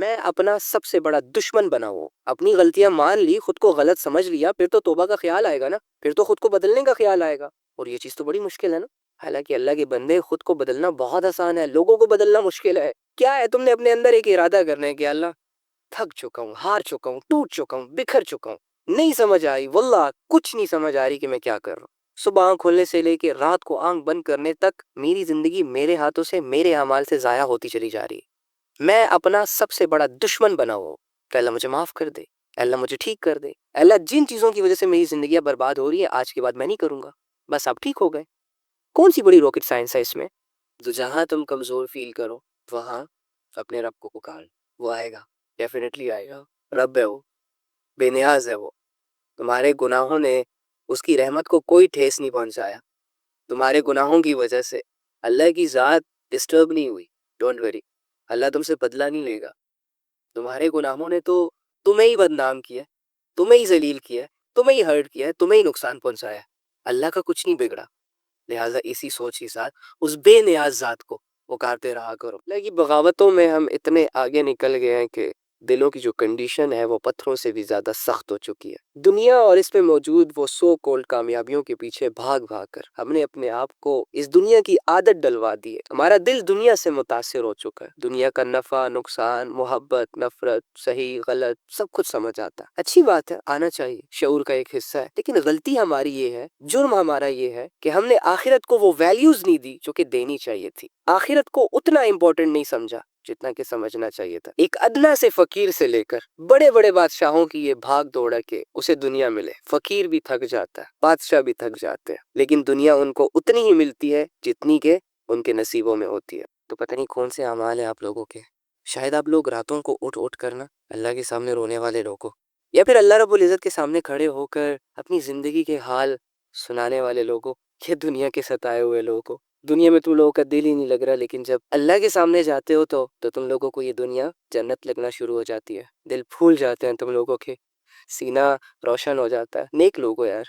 میں اپنا سب سے بڑا دشمن بنا ہوں. اپنی غلطیاں مان لی، خود کو غلط سمجھ لیا، پھر تو توبہ کا خیال آئے گا نا، پھر تو خود کو بدلنے کا خیال آئے گا. اور یہ چیز تو بڑی مشکل ہے نا. حالانکہ اللہ کے بندے، خود کو بدلنا بہت آسان ہے، لوگوں کو بدلنا مشکل ہے. کیا ہے، تم نے اپنے اندر ایک ارادہ کرنا ہے کہ اللہ تھک چکا ہوں، ہار چکا ہوں، ٹوٹ چکا ہوں، بکھر چکا ہوں، نہیں سمجھ آئی، واللہ کچھ نہیں سمجھ آ رہی کہ میں کیا کر رہا ہوں. صبح آنکھ کھولنے سے لے کے رات کو آنکھ بند کرنے تک میری زندگی میرے ہاتھوں سے، میرے اعمال سے ضائع ہوتی چلی جا رہی ہے. میں اپنا سب سے بڑا دشمن بنا ہوں کہ اللہ مجھے معاف کر دے، اللہ مجھے ٹھیک کر دے. اللہ جن چیزوں کی وجہ سے میری زندگیاں برباد ہو رہی ہے، آج کے بعد میں نہیں کروں گا، بس آپ ٹھیک ہو گئے. کون سی بڑی راکٹ سائنس ہے اس میں؟ تو جہاں تم کمزور فیل کرو، وہاں اپنے رب کو پکار، وہ آئے گا، ڈیفینیٹلی آئے گا. رب ہے وہ، بے نیاز ہے وہ. تمہارے گناہوں نے اس کی رحمت کو کوئی ٹھیس نہیں پہنچایا. تمہارے گناہوں کی وجہ سے اللہ کی ذات ڈسٹرب نہیں ہوئی. ڈونٹ وری، اللہ تم سے بدلہ نہیں لے گا. تمہارے گناہوں نے تو تمہیں ہی بدنام کیا، تمہیں ہی ذلیل کیا، تمہیں ہی ہرٹ کیا، تمہیں ہی نقصان پہنچایا. اللہ کا کچھ نہیں بگڑا. لہٰذا اسی سوچ کے ساتھ اس بے نیاز ذات کو پکارتے رہا کرو. اللہ کی بغاوتوں میں ہم اتنے آگے نکل گئے ہیں کہ دلوں کی جو کنڈیشن ہے وہ پتھروں سے بھی زیادہ سخت ہو چکی ہے. دنیا اور اس میں موجود وہ سو کولڈ کامیابیوں کے پیچھے بھاگ بھاگ کر ہم نے اپنے آپ کو اس دنیا کی عادت ڈلوا دی ہے. ہمارا دل دنیا سے متاثر ہو چکا ہے. دنیا کا نفع نقصان، محبت نفرت، صحیح غلط سب کچھ سمجھ آتا ہے. اچھی بات ہے، آنا چاہیے، شعور کا ایک حصہ ہے. لیکن غلطی ہماری یہ ہے، جرم ہمارا یہ ہے کہ ہم نے آخرت کو وہ ویلیوز نہیں دی جو کہ دینی چاہیے تھی. آخرت کو اتنا امپورٹنٹ نہیں سمجھا جتنا کہ سمجھنا چاہیے تھا. ایک ادنا سے فقیر سے لے کر بڑے بڑے بادشاہوں کی یہ بھاگ دوڑ کے اسے دنیا ملے. فقیر بھی تھک جاتا ہے، بادشاہ بھی تھک جاتے ہیں، لیکن دنیا ان کو اتنی ہی ملتی ہے جتنی کہ ان کے نصیبوں میں ہوتی ہے. تو پتہ نہیں کون سے اعمال ہیں آپ لوگوں کے. شاید آپ لوگ راتوں کو اٹھ اٹھ کرنا اللہ کے سامنے رونے والے لوگوں، یا پھر اللہ رب العزت کے سامنے کھڑے ہو کر اپنی زندگی کے حال سنانے والے لوگوں، یہ دنیا کے ستائے ہوئے لوگوں. دنیا میں تم لوگوں کا دل ہی نہیں لگ رہا، لیکن جب اللہ کے سامنے جاتے ہو تو تم لوگوں کو یہ دنیا جنت لگنا شروع ہو جاتی ہے. دل پھول جاتے ہیں تم لوگوں کے، سینہ روشن ہو جاتا ہے. نیک لوگو یار.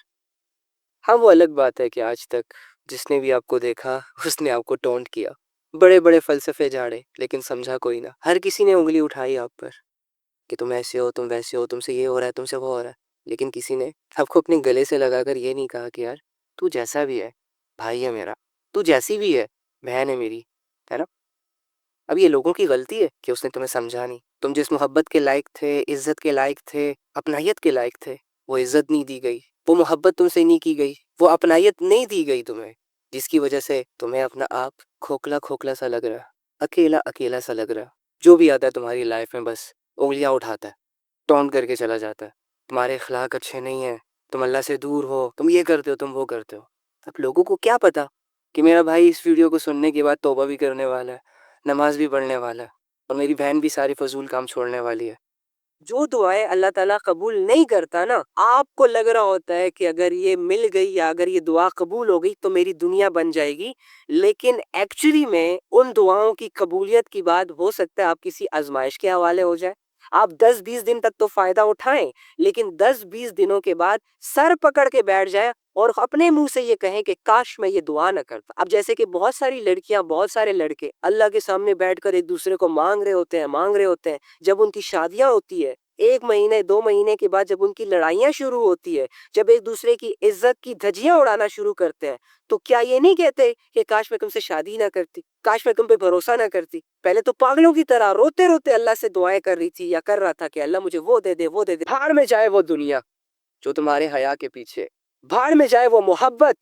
ہاں، وہ الگ بات ہے کہ آج تک جس نے بھی آپ کو دیکھا اس نے آپ کو ٹونٹ کیا، بڑے بڑے فلسفے جھاڑے، لیکن سمجھا کوئی نہ. ہر کسی نے انگلی اٹھائی آپ پر کہ تم ایسے ہو، تم ویسے ہو، تم سے یہ ہو رہا ہے، تم سے وہ ہو رہا ہے، لیکن کسی نے آپ کو اپنے گلے سے لگا کر یہ نہیں کہا کہ یار تو جیسا بھی ہے بھائی ہے میرا، تو جیسی بھی ہے بہن ہے میری، ہے نا. اب یہ لوگوں کی غلطی ہے کہ اس نے تمہیں سمجھا نہیں. تم جس محبت کے لائق تھے، عزت کے لائق تھے، اپنائیت کے لائق تھے، وہ عزت نہیں دی گئی، وہ محبت تم سے نہیں کی گئی، وہ اپنائیت نہیں دی گئی تمہیں، جس کی وجہ سے تمہیں اپنا آپ کھوکھلا کھوکھلا سا لگ رہا، اکیلا اکیلا سا لگ رہا. جو بھی آتا ہے تمہاری لائف میں بس انگلیاں اٹھاتا ہے، ٹونٹ کر کے چلا جاتا ہے. تمہارے اخلاق اچھے نہیں ہیں، تم اللہ سے دور ہو، تم یہ کرتے ہو، تم وہ کرتے ہو. اب لوگوں کو کیا پتا کہ میرا بھائی اس ویڈیو کو سننے کے بعد توبہ بھی کرنے والا ہے، نماز بھی پڑھنے والا ہے، اور میری بہن بھی ساری فضول کام چھوڑنے والی ہے. جو دعائیں اللہ تعالیٰ قبول نہیں کرتا نا، آپ کو لگ رہا ہوتا ہے کہ اگر یہ مل گئی یا اگر یہ دعا قبول ہو گئی تو میری دنیا بن جائے گی. لیکن ایکچولی میں ان دعاؤں کی قبولیت کی بات ہو سکتا ہے آپ کسی آزمائش کے حوالے ہو جائے. آپ 10-20 دن تک تو فائدہ اٹھائیں، لیکن 10-20 دنوں کے بعد سر پکڑ کے بیٹھ جائے اور اپنے منہ سے یہ کہیں کہ کاش میں یہ دعا نہ کرتا. اب جیسے کہ بہت ساری لڑکیاں، بہت سارے لڑکے اللہ کے سامنے بیٹھ کر ایک دوسرے کو مانگ رہے ہوتے ہیں. جب ان کی شادیاں ہوتی ہے، 1 مہینے 2 مہینے کے بعد جب ان کی لڑائیاں شروع ہوتی ہے، جب ایک دوسرے کی عزت کی دھجیاں اڑانا شروع کرتے ہیں، تو کیا یہ نہیں کہتے کہ کاش میں تم سے شادی نہ کرتی، کاش میں تم پہ بھروسہ نہ کرتی. پہلے تو پاگلوں کی طرح روتے روتے اللہ سے دعائیں کر رہی تھی یا کر رہا تھا کہ اللہ مجھے وہ دے دے، وہ دے دے. بھاڑ میں جائے وہ دنیا جو تمہارے حیا کے پیچھے، بھاڑ میں جائے وہ محبت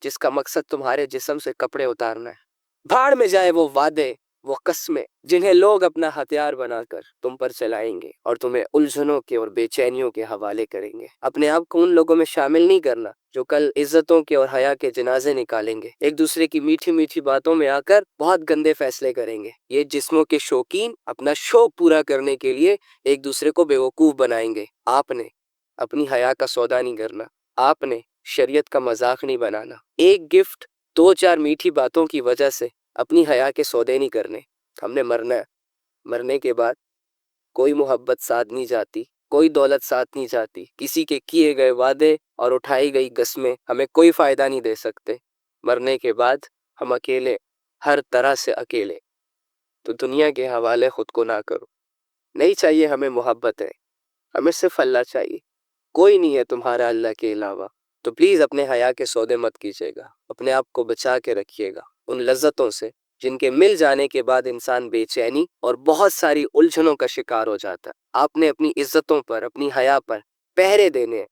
جس کا مقصد تمہارے جسم سے کپڑے اتارنا ہے، بھاڑ میں جائے وہ وعدے، وہ قسمیں جنہیں لوگ اپنا ہتھیار بنا کر تم پر چلائیں گے اور تمہیں الجھنوں کے اور بے چینیوں کے حوالے کریں گے. اپنے آپ کو ان لوگوں میں شامل نہیں کرنا جو کل عزتوں کے اور حیا کے جنازے نکالیں گے، ایک دوسرے کی میٹھی میٹھی باتوں میں آ کر بہت گندے فیصلے کریں گے. یہ جسموں کے شوقین اپنا شوق پورا کرنے کے لیے ایک دوسرے کو بیوقوف بنائیں گے. آپ نے اپنی حیا کا سودا نہیں کرنا، آپ نے شریعت کا مذاق نہیں بنانا. ایک گفٹ، 2-4 میٹھی باتوں کی وجہ سے اپنی حیا کے سودے نہیں کرنے. ہم نے مرنا ہے، مرنے کے بعد کوئی محبت ساتھ نہیں جاتی، کوئی دولت ساتھ نہیں جاتی، کسی کے کیے گئے وعدے اور اٹھائی گئی قسمیں ہمیں کوئی فائدہ نہیں دے سکتے. مرنے کے بعد ہم اکیلے، ہر طرح سے اکیلے. تو دنیا کے حوالے خود کو نہ کرو. نہیں چاہیے ہمیں محبتیں، ہمیں صرف اللہ چاہیے، کوئی نہیں ہے تمہارا اللہ کے علاوہ۔ تو پلیز اپنے حیا کے سودے مت کیجیے گا، اپنے آپ کو بچا کے رکھیے گا ان لذتوں سے جن کے مل جانے کے بعد انسان بے چینی اور بہت ساری الجھنوں کا شکار ہو جاتا ہے۔ آپ نے اپنی عزتوں پر، اپنی حیا پر پہرے دینے ہیں۔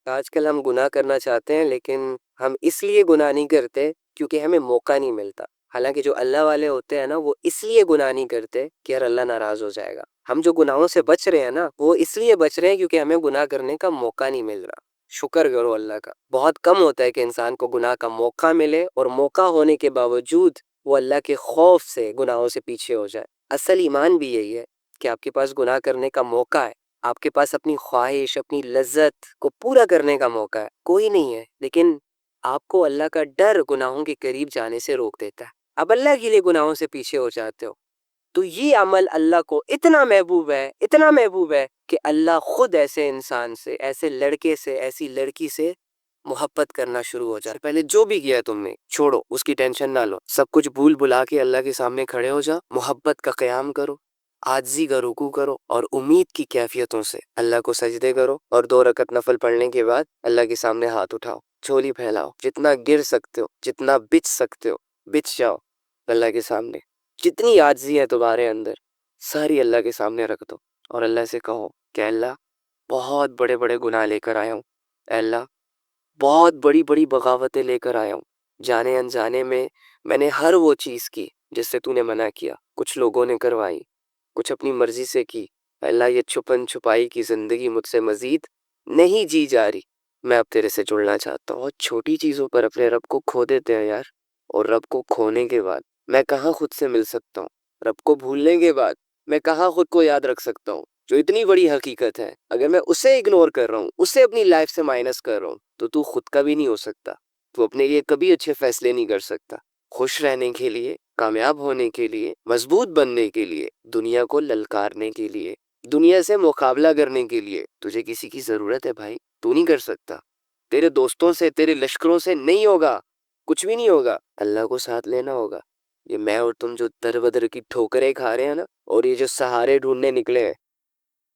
آج کل ہم گناہ کرنا چاہتے ہیں لیکن ہم اس لیے گناہ نہیں کرتے کیونکہ ہمیں موقع نہیں ملتا۔ حالانکہ جو اللہ والے ہوتے ہیں نا، وہ اس لیے گناہ نہیں کرتے کہ یار اللہ ناراض ہو جائے گا۔ ہم جو گناہوں سے بچ رہے ہیں نا، وہ اس لیے بچ رہے ہیں کیونکہ ہمیں گناہ کرنے کا موقع نہیں مل رہا۔ شکر کرو اللہ کا، بہت کم ہوتا ہے کہ انسان کو گناہ کا موقع ملے اور موقع ہونے کے باوجود وہ اللہ کے خوف سے گناہوں سے پیچھے ہو جائے۔ اصل ایمان بھی یہی ہے کہ آپ کے پاس گناہ کرنے کا موقع ہے، آپ کے پاس اپنی خواہش، اپنی لذت کو پورا کرنے کا موقع ہے، کوئی نہیں ہے، لیکن آپ کو اللہ کا ڈر گناہوں کے قریب جانے سے روک دیتا ہے۔ اب اللہ کے لیے گناہوں سے پیچھے ہو جاتے ہو، تو یہ عمل اللہ کو اتنا محبوب ہے، اتنا محبوب ہے کہ اللہ خود ایسے انسان سے، ایسے لڑکے سے، ایسی لڑکی سے محبت کرنا شروع ہو جائے۔ پہلے جو بھی کیا تم نے چھوڑو، اس کی ٹینشن نہ لو، سب کچھ بھول بھلا کے اللہ کے سامنے کھڑے ہو جا، محبت کا قیام کرو، عاجزی کا رکوع کرو اور امید کی کیفیتوں سے اللہ کو سجدے کرو، اور 2 رکعت نفل پڑھنے کے بعد اللہ کے سامنے ہاتھ اٹھاؤ، جھولی پھیلاؤ، جتنا گر سکتے ہو، جتنا بچ سکتے ہو بچ جاؤ اللہ کے سامنے۔ جتنی عاجزی ہے تمہارے اندر ساری اللہ کے سامنے رکھ دو اور اللہ سے کہو کہ اللہ بہت بڑے بڑے گناہ لے کر آیا ہوں، اے اللہ بہت بڑی بڑی بغاوتیں لے کر آیا ہوں، جانے انجانے میں نے ہر وہ چیز کی جس سے تو نے منع کیا، کچھ لوگوں نے کروائی، کچھ اپنی مرضی سے کی۔ اے اللہ یہ چھپن چھپائی کی زندگی مجھ سے مزید نہیں جی جا رہی، میں اب تیرے سے جڑنا چاہتا ہوں۔ اور چھوٹی چیزوں پر اپنے رب کو کھو دیتے ہیں یار، اور رب کو کھونے کے بعد میں کہاں خود سے مل سکتا ہوں؟ رب کو بھولنے کے بعد میں کہاں خود کو یاد رکھ سکتا ہوں؟ جو اتنی بڑی حقیقت ہے، اگر میں اسے اگنور کر رہا ہوں، اسے اپنی لائف سے مائنس کر رہا ہوں، تو خود کا بھی نہیں ہو سکتا، تو اپنے لیے کبھی اچھے فیصلے نہیں کر سکتا۔ خوش رہنے کے لیے، کامیاب ہونے کے لیے، مضبوط بننے کے لیے، دنیا کو للکارنے کے لیے، دنیا سے مقابلہ کرنے کے لیے تجھے کسی کی ضرورت ہے بھائی، تو نہیں کر سکتا۔ تیرے دوستوں سے، تیرے لشکروں سے نہیں ہوگا، کچھ بھی نہیں ہوگا، اللہ کو ساتھ لینا ہوگا۔ یہ میں اور تم جو در بدر کی ٹھوکریں کھا رہے ہیں نا، اور یہ جو سہارے ڈھونڈنے نکلے ہیں،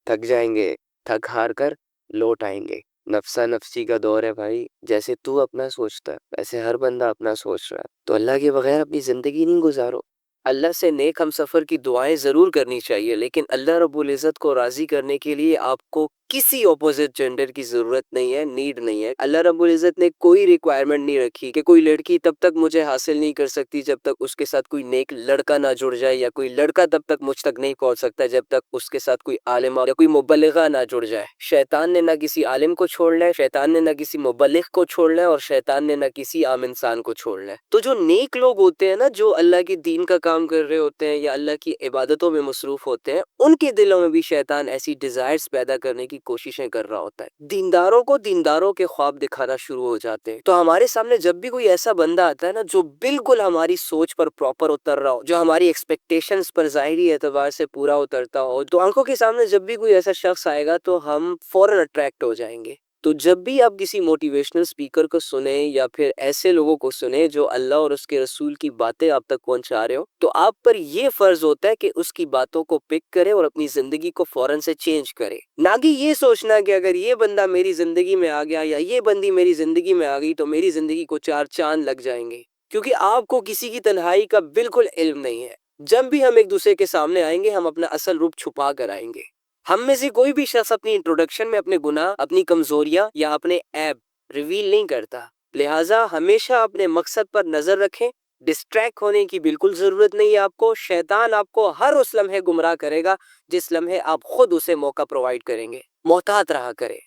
تھک جائیں گے، تھک ہار کر لوٹ آئیں گے۔ نفسا نفسی کا دور ہے بھائی، جیسے تو اپنا سوچتا ہے ویسے ہر بندہ اپنا سوچ رہا ہے، تو اللہ کے بغیر اپنی زندگی نہیں گزارو۔ اللہ سے نیک ہم سفر کی دعائیں ضرور کرنی چاہیے، لیکن اللہ رب العزت کو راضی کرنے کے لیے آپ کو کسی اپوزٹ جینڈر کی ضرورت نہیں ہے، نیڈ نہیں ہے۔ اللہ رب العزت نے کوئی ریکوائرمنٹ نہیں رکھی کہ کوئی لڑکی تب تک مجھے حاصل نہیں کر سکتی جب تک اس کے ساتھ کوئی نیک لڑکا نہ جڑ جائے، یا کوئی لڑکا تب تک مجھ تک نہیں پہنچ سکتا جب تک اس کے ساتھ کوئی عالمہ یا کوئی مبلغہ نہ جڑ جائے۔ شیطان نے نہ کسی عالم کو چھوڑنا ہے، شیطان نے نہ کسی مبلغ کو چھوڑنا ہے، اور شیطان نے نہ کسی عام انسان کو چھوڑنا ہے۔ تو جو نیک لوگ ہوتے ہیں نا، جو اللہ کے دین کا کام کر رہے ہوتے ہیں یا اللہ کی عبادتوں میں مصروف ہوتے ہیں، ان کے دلوں میں بھی شیطان ایسی ڈیزائرز پیدا کرنے کی کوششیں کر رہا ہوتا ہے۔ دینداروں کو دینداروں کے خواب دکھانا شروع ہو جاتے ہیں۔ تو ہمارے سامنے جب بھی کوئی ایسا بندہ آتا ہے نا جو بالکل ہماری سوچ پر پراپر اتر رہا ہو، جو ہماری ایکسپیکٹیشنز پر ظاہری اعتبار سے پورا اترتا ہو، تو آنکھوں کے سامنے جب بھی کوئی ایسا شخص آئے گا تو ہم فوراً اٹریکٹ ہو جائیں گے۔ تو جب بھی آپ کسی موٹیویشنل سپیکر کو سنیں یا پھر ایسے لوگوں کو سنیں جو اللہ اور اس کے رسول کی باتیں آپ تک پہنچا رہے ہو، تو آپ پر یہ فرض ہوتا ہے کہ اس کی باتوں کو پک کرے اور اپنی زندگی کو فوراً سے چینج کرے، نہ کہ یہ سوچنا کہ اگر یہ بندہ میری زندگی میں آ گیا یا یہ بندی میری زندگی میں آ گئی تو میری زندگی کو 4 چاند لگ جائیں گے، کیونکہ آپ کو کسی کی تنہائی کا بالکل علم نہیں ہے۔ جب بھی ہم ایک دوسرے کے سامنے آئیں گے ہم اپنا اصل روپ چھپا کر آئیں گے۔ ہم میں سے کوئی بھی شخص اپنی انٹروڈکشن میں اپنے گناہ، اپنی کمزوریاں یا اپنے عیب ریویل نہیں کرتا، لہٰذا ہمیشہ اپنے مقصد پر نظر رکھیں۔ ڈسٹریکٹ ہونے کی بالکل ضرورت نہیں ہے آپ کو۔ شیطان آپ کو ہر اس لمحے گمراہ کرے گا جس لمحے آپ خود اسے موقع پرووائڈ کریں گے۔ محتاط رہا کرے۔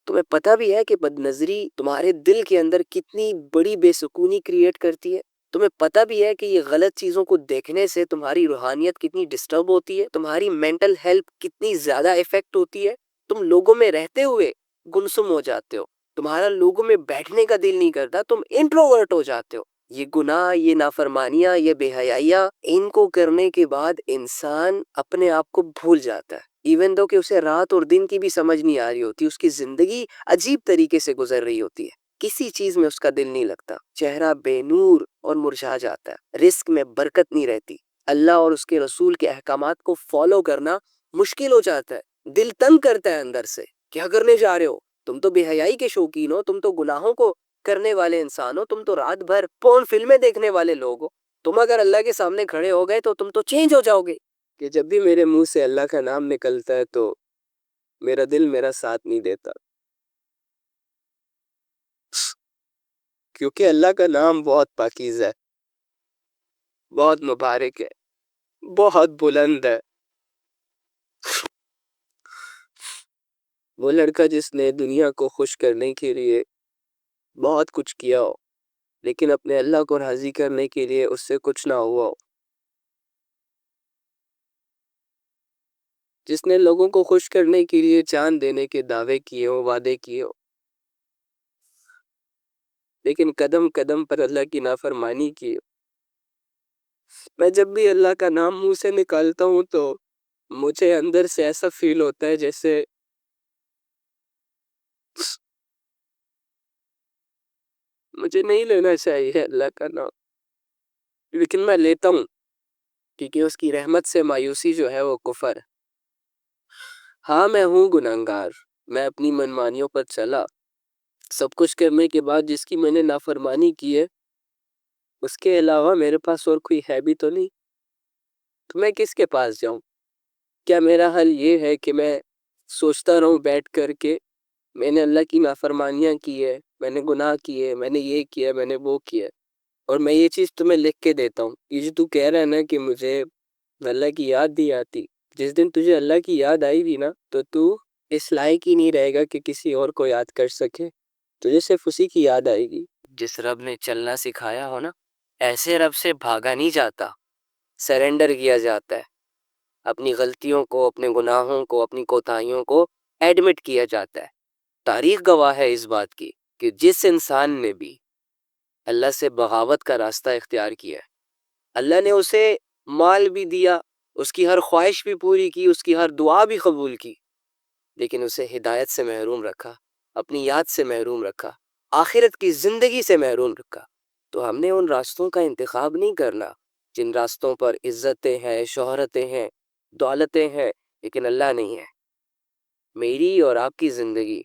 تمہیں پتہ بھی ہے کہ بد نظری تمہارے دل کے اندر کتنی بڑی بے سکونی کریٹ کرتی ہے؟ تمہیں پتہ بھی ہے کہ یہ غلط چیزوں کو دیکھنے سے تمہاری روحانیت کتنی ڈسٹرب ہوتی ہے، تمہاری مینٹل ہیلتھ کتنی زیادہ افیکٹ ہوتی ہے؟ تم لوگوں میں رہتے ہوئے گمسم ہو جاتے ہو، تمہارا لوگوں میں بیٹھنے کا دل نہیں کرتا، تم انٹروورٹ ہو جاتے ہو۔ یہ گناہ، یہ نافرمانیاں، یہ بے حیائیاں، ان کو کرنے کے بعد انسان اپنے آپ کو بھول جاتا ہے، ایون دو کہ اسے رات اور دن کی بھی سمجھ نہیں آ رہی ہوتی، اس کی زندگی عجیب طریقے سے گزر رہی ہوتی ہے، کسی چیز میں اس کا دل نہیں لگتا، چہرہ بے نور اور مرجھا جاتا ہے، رزق میں برکت نہیں رہتی۔ اللہ اور اس کے رسول کے احکامات کو فالو کرنا مشکل ہو جاتا ہے، دل تنگ کرتا ہے اندر سے. کیا کرنے جا رہے ہو؟ تم تو بے حیائی کے شوقین ہو، تم تو گناہوں کو کرنے والے انسان ہو، تم تو رات بھر پورن فلمیں دیکھنے والے لوگ ہو. تم اگر اللہ کے سامنے کھڑے ہو گئے تو تم تو چینج ہو جاؤ گے. کہ جب بھی میرے منہ سے اللہ کا نام نکلتا ہے تو میرا دل میرا ساتھ نہیں دیتا، کیونکہ اللہ کا نام بہت پاکیزہ ہے، بہت مبارک ہے، بہت بلند ہے. وہ لڑکا جس نے دنیا کو خوش کرنے کے لیے بہت کچھ کیا ہو لیکن اپنے اللہ کو راضی کرنے کے لیے اس سے کچھ نہ ہوا ہو، جس نے لوگوں کو خوش کرنے کے لیے چاند دینے کے دعوے کیے ہو، وعدے کیے ہو، لیکن قدم قدم پر اللہ کی نافرمانی کی ہو. میں جب بھی اللہ کا نام منہ سے نکالتا ہوں تو مجھے اندر سے ایسا فیل ہوتا ہے جیسے مجھے نہیں لینا چاہیے اللہ کا نام، لیکن میں لیتا ہوں کیونکہ اس کی رحمت سے مایوسی جو ہے وہ کفر ہے. ہاں میں ہوں گنہگار، میں اپنی منمانیوں پر چلا، سب کچھ کرنے کے بعد جس کی میں نے نافرمانی کی ہے اس کے علاوہ میرے پاس اور کوئی ہے بھی تو نہیں، تو میں کس کے پاس جاؤں؟ کیا میرا حل یہ ہے کہ میں سوچتا رہوں بیٹھ کر کے میں نے اللہ کی نافرمانیاں کی ہے، میں نے گناہ کیے، میں نے یہ کیا، میں نے وہ کیا، اور میں یہ چیز تمہیں لکھ کے دیتا ہوں. یہ جو تو کہہ رہا ہے نا کہ مجھے اللہ کی یاد نہیں آتی، جس دن تجھے اللہ کی یاد آئی بھی نا تو اس لائق ہی نہیں رہے گا کہ کسی اور کو یاد کر سکے، تجھے صرف اسی کی یاد آئے گی. جس رب نے چلنا سکھایا ہو نا، ایسے رب سے بھاگا نہیں جاتا، سرنڈر کیا جاتا ہے. اپنی غلطیوں کو، اپنے گناہوں کو، اپنی کوتاہیوں کو ایڈمٹ کیا جاتا ہے. تاریخ گواہ ہے اس بات کی کہ جس انسان نے بھی اللہ سے بغاوت کا راستہ اختیار کیا ہے، اللہ نے اسے مال بھی دیا، اس کی ہر خواہش بھی پوری کی، اس کی ہر دعا بھی قبول کی، لیکن اسے ہدایت سے محروم رکھا، اپنی یاد سے محروم رکھا، آخرت کی زندگی سے محروم رکھا. تو ہم نے ان راستوں کا انتخاب نہیں کرنا جن راستوں پر عزتیں ہیں، شہرتیں ہیں، دولتیں ہیں، لیکن اللہ نہیں ہے. میری اور آپ کی زندگی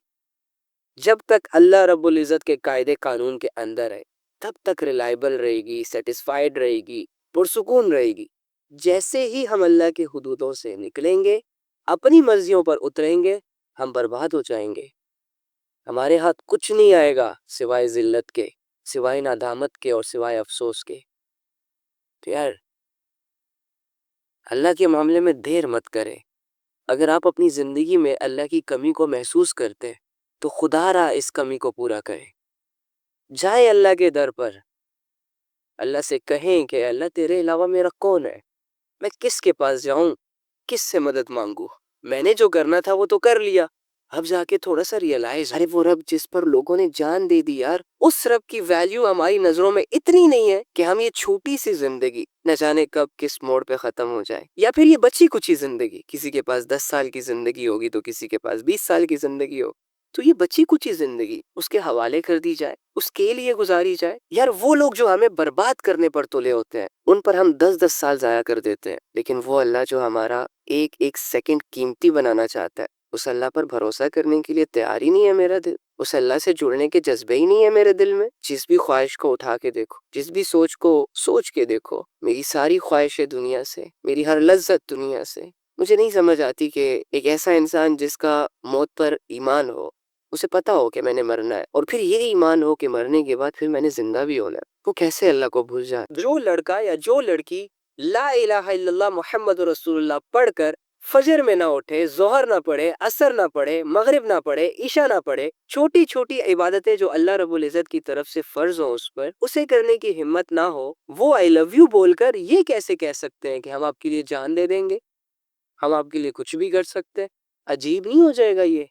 جب تک اللہ رب العزت کے قاعدے قانون کے اندر ہے تب تک ریلائبل رہے گی، سیٹسفائیڈ رہے گی، پرسکون رہے گی. جیسے ہی ہم اللہ کے حدودوں سے نکلیں گے، اپنی مرضیوں پر اتریں گے، ہم برباد ہو جائیں گے. ہمارے ہاتھ کچھ نہیں آئے گا سوائے ذلت کے، سوائے ندامت کے اور سوائے افسوس کے. تو یار اللہ کے معاملے میں دیر مت کرے. اگر آپ اپنی زندگی میں اللہ کی کمی کو محسوس کرتے تو خدا را اس کمی کو پورا کرے. جائیں اللہ کے در پر، اللہ سے کہیں کہ اللہ تیرے علاوہ میرا کون ہے، میں کس کے پاس جاؤں، کس سے مدد مانگوں؟ میں نے جو کرنا تھا وہ تو کر لیا، اب جا کے تھوڑا سا ریئلائز، ارے وہ رب جس پر لوگوں نے جان دے دی یار، اس رب کی ویلیو ہماری نظروں میں اتنی نہیں ہے کہ ہم یہ چھوٹی سی زندگی نہ جانے کب کس موڑ پہ ختم ہو جائے، یا پھر یہ بچی کچھ ہی زندگی، کسی کے پاس 10 سال کی زندگی ہوگی تو کسی کے پاس 20 سال کی زندگی ہو، تو یہ بچی کچھ ہی زندگی اس کے حوالے کر دی جائے، اس کے لیے گزاری جائے. یار وہ لوگ جو ہمیں برباد کرنے پر تلے ہوتے ہیں ان پر ہم 10 سال ضائع کر دیتے ہیں، لیکن وہ اللہ جو ہمارا ایک ایک سیکنڈ قیمتی بنانا چاہتا ہے، اس اللہ پر بھروسہ کرنے کے لیے تیار ہی نہیں ہے میرا دل. اس اللہ سے جڑنے کے جذبے ہی نہیں ہے میرے دل میں. جس بھی خواہش کو اٹھا کے دیکھو، جس بھی سوچ کو سوچ کے دیکھو، میری ساری خواہشیں دنیا سے، میری ہر لذت دنیا سے. مجھے نہیں سمجھ آتی کہ ایک ایسا انسان جس کا موت پر ایمان ہو، اسے پتا ہو کہ میں نے مرنا ہے، اور پھر یہ ایمان ہو کہ مرنے کے بعد پھر میں نے زندہ بھی ہونا ہے، وہ کیسے اللہ کو بھول جائے؟ جو لڑکا یا جو لڑکی لا الہ الا اللہ محمد رسول اللہ پڑھ کر فجر میں نہ اٹھے، ظہر نہ پڑھے، عصر نہ پڑھے، مغرب نہ پڑھے، عشاء نہ پڑھے، چھوٹی چھوٹی عبادتیں جو اللہ رب العزت کی طرف سے فرض ہوں اس پر، اسے کرنے کی ہمت نہ ہو، وہ آئی لو یو بول کر یہ کیسے کہہ سکتے ہیں کہ ہم آپ کے لیے جان دے دیں گے، ہم آپ کے لیے کچھ بھی کر سکتے ہیں؟ عجیب نہیں ہو جائے گا یہ؟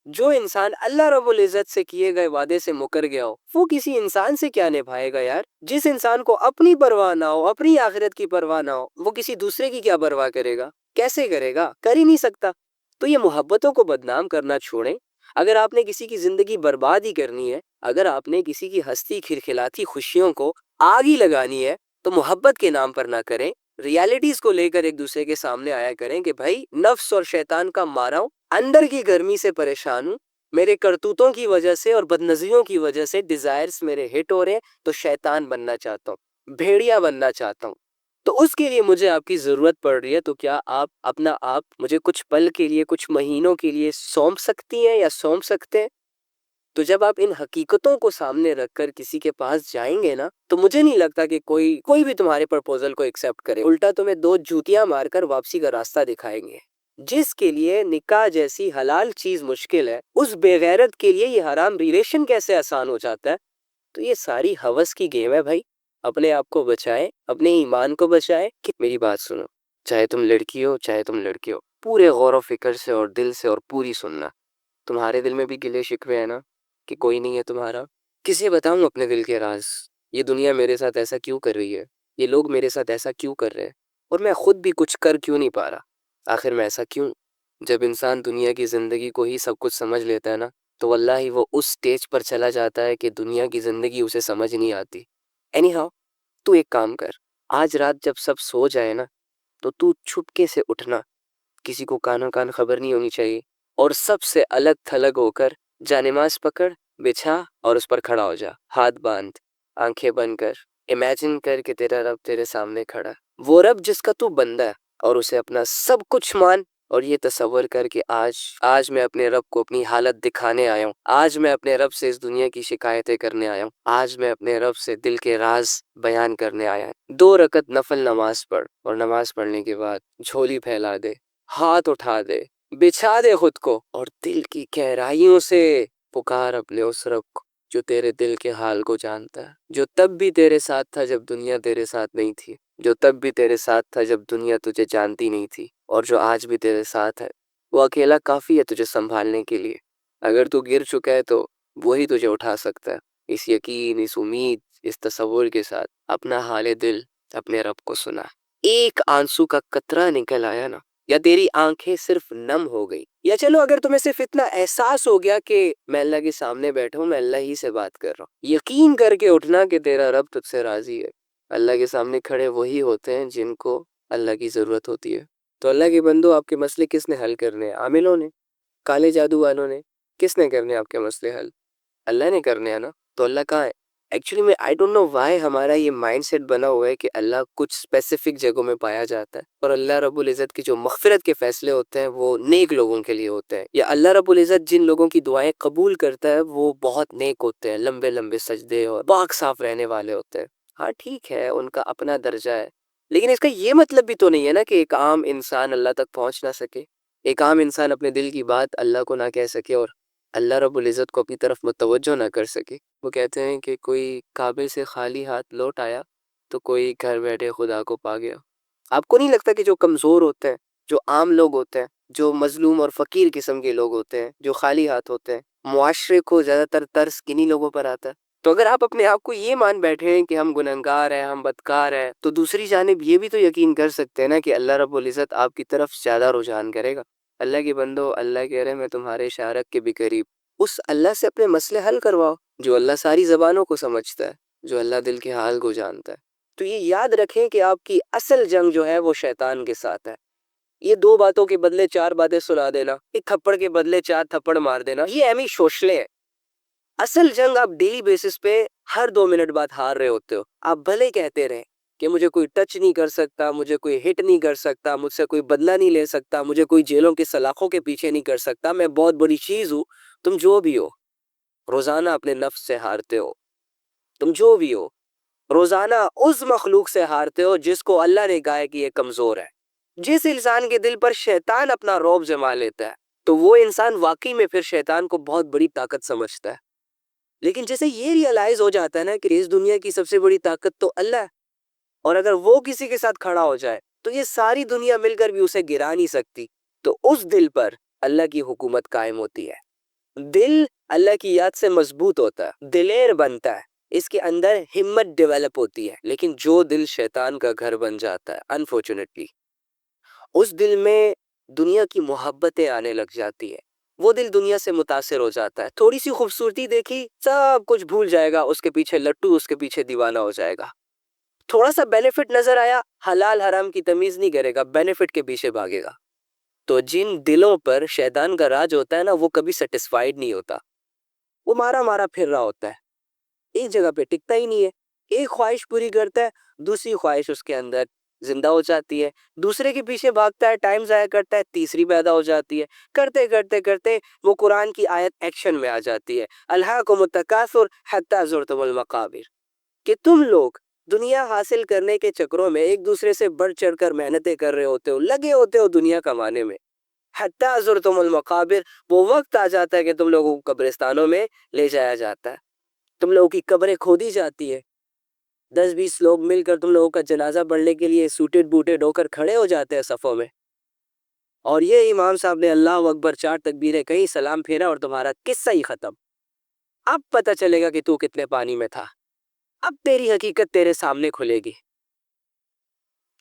جو انسان اللہ رب العزت سے کیے گئے وعدے سے مکر گیا ہو وہ کسی انسان سے کیا نبھائے گا یار؟ جس انسان کو اپنی پرواہ نہ ہو، اپنی آخرت کی پرواہ نہ ہو، وہ کسی دوسرے کی کیا پرواہ کرے گا؟ کیسے کرے گا؟ کر ہی نہیں سکتا. تو یہ محبتوں کو بدنام کرنا چھوڑیں. اگر آپ نے کسی کی زندگی برباد ہی کرنی ہے، اگر آپ نے کسی کی ہستی کھلکھلاتی خوشیوں کو آگ ہی لگانی ہے تو محبت کے نام پر نہ کریں، ریالٹیز کو لے کر ایک دوسرے کے سامنے آیا کریں کہ بھائی نفس اور شیطان کا مارا ہوں، اندر کی گرمی سے پریشان ہوں، میرے کرتوتوں کی وجہ سے اور بدنظریوں کی وجہ سے ڈیزائرز میرے ہٹ ہو رہے ہیں، تو شیطان بننا چاہتا ہوں، بھیڑیا بننا چاہتا ہوں، تو اس کے لیے مجھے آپ کی ضرورت پڑ رہی ہے، تو کیا آپ اپنا آپ مجھے کچھ پل کے لیے، کچھ مہینوں کے لیے سونپ سکتی ہیں یا سونپ سکتے ہیں؟ تو جب آپ ان حقیقتوں کو سامنے رکھ کر کسی کے پاس جائیں گے نا، تو مجھے نہیں لگتا کہ کوئی بھی تمہارے پرپوزل کو ایکسپٹ کرے، الٹا تمہیں دو جوتیاں مار کر واپسی کا راستہ دکھائیں گے۔ جس کے لیے نکاح جیسی حلال چیز مشکل ہے، اس بے غیرت کے لیے یہ حرام ریلیشن کیسے آسان ہو جاتا ہے؟ تو یہ ساری ہوس کی گیم ہے بھائی، اپنے آپ کو بچائیں، اپنے ایمان کو بچائیں۔ میری بات سنو، چاہے تم لڑکی ہو چاہے تم لڑکے ہو، پورے غور و فکر سے اور دل سے اور پوری سننا۔ تمہارے دل میں بھی گلے شکوے ہیں نا کہ کوئی نہیں ہے تمہارا؟ کسے بتاؤں اپنے دل کے راز؟ یہ دنیا میرے ساتھ ایسا کیوں کر رہی ہے؟ یہ لوگ میرے ساتھ ایسا کیوں کر رہے ہیں؟ اور میں خود بھی کچھ کر کیوں نہیں پا رہا؟ آخر میں ایسا کیوں؟ جب انسان دنیا کی زندگی کو ہی سب کچھ سمجھ لیتا ہے نا، تو واللہ ہی وہ اس سٹیج پر چلا جاتا ہے کہ دنیا کی زندگی اسے سمجھ نہیں آتی۔ اینی ہاؤ، تو ایک کام کر، آج رات جب سب سو جائے نا، تو چھپکے سے اٹھنا، کسی کو کانوں کان خبر نہیں ہونی چاہیے، اور سب سے الگ تھلگ ہو کر جانماز پکڑ، بچھا اور اس پر کھڑا ہو جا، ہاتھ باندھ، آنکھیں بند کر، امیجن کر کہ تیرا رب تیرے سامنے کھڑا، وہ رب جس کا تو بندہ ہے، اور اسے اپنا سب کچھ مان، اور یہ تصور کر کہ آج میں اپنے رب کو اپنی حالت دکھانے آیا ہوں، آج میں اپنے رب سے اس دنیا کی شکایتیں کرنے آیا ہوں، آج میں اپنے رب سے دل کے راز بیان کرنے آیا ہوں۔ 2 رکعت نفل نماز پڑھ، اور نماز پڑھنے کے بعد جھولی پھیلا دے، ہاتھ اٹھا دے، بچھا دے خود کو، اور دل کی گہرائیوں سے پکار اپنے اس رب کو جو تیرے دل کے حال کو جانتا ہے، جو تب بھی تیرے ساتھ تھا جب دنیا تیرے ساتھ نہیں تھی، جو تب بھی تیرے ساتھ تھا جب دنیا تجھے جانتی نہیں تھی، اور جو آج بھی تیرے ساتھ ہے۔ وہ اکیلا کافی ہے تجھے سنبھالنے کے لیے۔ اگر تو گر چکا ہے تو وہی تجھے اٹھا سکتا ہے۔ اس یقین، اس امید، اس تصور کے ساتھ اپنا حال دل اپنے رب کو سنا۔ ایک آنسو کا قطرہ نکل آیا نا، یا تیری آنکھیں صرف نم ہو گئی، یا چلو اگر تمہیں صرف اتنا احساس ہو گیا کہ میں اللہ کے سامنے بیٹھا ہوں، میں اللہ ہی سے بات کر رہا ہوں، یقین کر کے اٹھنا کہ تیرا رب تجھ سے راضی ہے۔ اللہ کے سامنے کھڑے وہی ہوتے ہیں جن کو اللہ کی ضرورت ہوتی ہے۔ تو اللہ کے بندو، آپ کے مسئلے کس نے حل کرنے ہیں؟ عاملوں نے؟ کالے جادو والوں نے؟ کس نے کرنے آپ کے مسئلے حل؟ اللہ نے کرنے ہیں نا۔ تو اللہ کہاں ہے؟ ایکچولی میں آئی ڈونٹ نو وائی ہمارا یہ مائنڈ سیٹ بنا ہوا ہے کہ اللہ کچھ اسپیسیفک جگہوں میں پایا جاتا ہے، اور اللہ رب العزت کی جو مغفرت کے فیصلے ہوتے ہیں وہ نیک لوگوں کے لیے ہوتے ہیں، یا اللہ رب العزت جن لوگوں کی دعائیں قبول کرتا ہے وہ بہت نیک ہوتے ہیں، لمبے لمبے سجدے اور پاک صاف رہنے والے ہوتے ہیں۔ ہاں ٹھیک ہے، ان کا اپنا درجہ ہے، لیکن اس کا یہ مطلب بھی تو نہیں ہے نا کہ ایک عام انسان اللہ تک پہنچ نہ سکے، ایک عام انسان اپنے دل کی بات اللہ کو نہ کہہ سکے، اور اللہ رب العزت کو اپنی طرف متوجہ نہ کر سکے۔ وہ کہتے ہیں کہ کوئی کعبے سے خالی ہاتھ لوٹ آیا تو کوئی گھر بیٹھے خدا کو پا گیا۔ آپ کو نہیں لگتا کہ جو کمزور ہوتے ہیں، جو عام لوگ ہوتے ہیں، جو مظلوم اور فقیر قسم کے لوگ ہوتے ہیں، جو خالی ہاتھ ہوتے ہیں، معاشرے کو زیادہ تر ترس کنی لوگوں پر آتا ہے؟ تو اگر آپ اپنے آپ کو یہ مان بیٹھے ہیں کہ ہم گنہگار ہیں، ہم بدکار ہیں، تو دوسری جانب یہ بھی تو یقین کر سکتے ہیں نا کہ اللہ رب العزت آپ کی طرف زیادہ رجحان کرے گا۔ اللہ کے بندو، اللہ کہہ رہے میں تمہارے اشارت کے بھی قریب۔ اس اللہ سے اپنے مسئلے حل کرواؤ، جو اللہ ساری زبانوں کو سمجھتا ہے، جو اللہ دل کے حال کو جانتا ہے۔ تو یہ یاد رکھیں کہ آپ کی اصل جنگ جو ہے وہ شیطان کے ساتھ ہے۔ یہ 2 باتوں کے بدلے 4 باتیں سنا دینا، ایک تھپڑ کے بدلے 4 تھپڑ مار دینا، یہ ایمی شوشلے ہیں۔ اصل جنگ آپ ڈیلی بیسس پہ ہر 2 منٹ بعد ہار رہے ہوتے ہو۔ آپ بھلے کہتے رہیں کہ مجھے کوئی ٹچ نہیں کر سکتا، مجھے کوئی ہٹ نہیں کر سکتا، مجھ سے کوئی بدلہ نہیں لے سکتا، مجھے کوئی جیلوں کے سلاخوں کے پیچھے نہیں کر سکتا، میں بہت بڑی چیز ہوں۔ تم جو بھی ہو، روزانہ اپنے نفس سے ہارتے ہو۔ تم جو بھی ہو، روزانہ اس مخلوق سے ہارتے ہو جس کو اللہ نے کہا ہے کہ یہ کمزور ہے۔ جس انسان کے دل پر شیطان اپنا رعب جما لیتا ہے، تو وہ انسان واقعی میں پھر شیطان کو بہت بڑی طاقت سمجھتا ہے۔ لیکن جیسے یہ ریئلائز ہو جاتا ہے نا کہ اس دنیا کی سب سے بڑی طاقت تو اللہ ہے، اور اگر وہ کسی کے ساتھ کھڑا ہو جائے تو یہ ساری دنیا مل کر بھی اسے گرا نہیں سکتی، تو اس دل پر اللہ کی حکومت قائم ہوتی ہے۔ دل اللہ کی یاد سے مضبوط ہوتا ہے، دلیر بنتا ہے، اس کے اندر ہمت ڈیولپ ہوتی ہے۔ لیکن جو دل شیطان کا گھر بن جاتا ہے، انفارچونیٹلی اس دل میں دنیا کی محبتیں آنے لگ جاتی ہے، وہ دل دنیا سے متاثر ہو جاتا ہے، تھوڑی سی خوبصورتی دیکھی سب کچھ بھول جائے گا، اس کے پیچھے لٹو، اس کے پیچھے دیوانہ ہو جائے گا۔ تھوڑا سا بینیفٹ نظر آیا، حلال حرام کی تمیز نہیں کرے گا، بینیفٹ کے پیچھے بھاگے گا۔ تو جن دلوں پر شیطان کا راج ہوتا ہے نا، وہ کبھی سیٹسفائیڈ نہیں ہوتا، وہ مارا مارا پھر رہا ہوتا ہے، ایک جگہ پہ ٹکتا ہی نہیں ہے۔ ایک خواہش پوری کرتا ہے، دوسری خواہش اس کے اندر زندہ ہو جاتی ہے، دوسرے کے پیچھے بھاگتا ہے، ٹائم ضائع کرتا ہے، تیسری پیدا ہو جاتی ہے، کرتے کرتے کرتے وہ قرآن کی آیت ایکشن میں آ جاتی ہے، الہاکم التکاثر حتی زرتم المقابر، کہ تم لوگ دنیا حاصل کرنے کے چکروں میں ایک دوسرے سے بڑھ چڑھ کر محنتیں کر رہے ہوتے ہو، لگے ہوتے ہو دنیا کمانے میں، حتی زرتم المقابر، وہ وقت آ جاتا ہے کہ تم لوگوں کو قبرستانوں میں لے جایا جاتا ہے، تم لوگوں کی قبریں کھودی جاتی ہے، 10-20 لوگ مل کر تم لوگوں کا جنازہ پڑھنے کے لیے سوٹڈ بوٹڈ ہو کر کھڑے ہو جاتے ہیں صفوں میں، اور یہ امام صاحب نے اللہ اکبر 4 تکبیریں کہیں، سلام پھیرا، اور تمہارا قصہ ہی ختم۔ اب پتہ چلے گا کہ تو کتنے پانی میں تھا، اب تیری حقیقت تیرے سامنے کھلے گی۔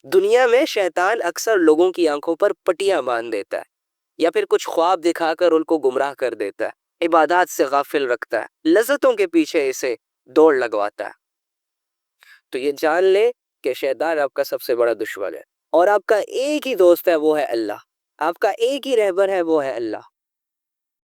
دنیا میں شیطان اکثر لوگوں کی آنکھوں پر پٹیاں باندھ دیتا ہے، یا پھر کچھ خواب دکھا کر ان کو گمراہ کر دیتا ہے، عبادات سے غافل رکھتا ہے، لذتوں کے پیچھے اسے دوڑ لگواتا ہے۔ تو یہ جان لے کہ شیطان آپ کا سب سے بڑا دشمن ہے، اور آپ کا ایک ہی دوست ہے، وہ ہے اللہ، آپ کا ایک ہی رہبر ہے، وہ ہے اللہ۔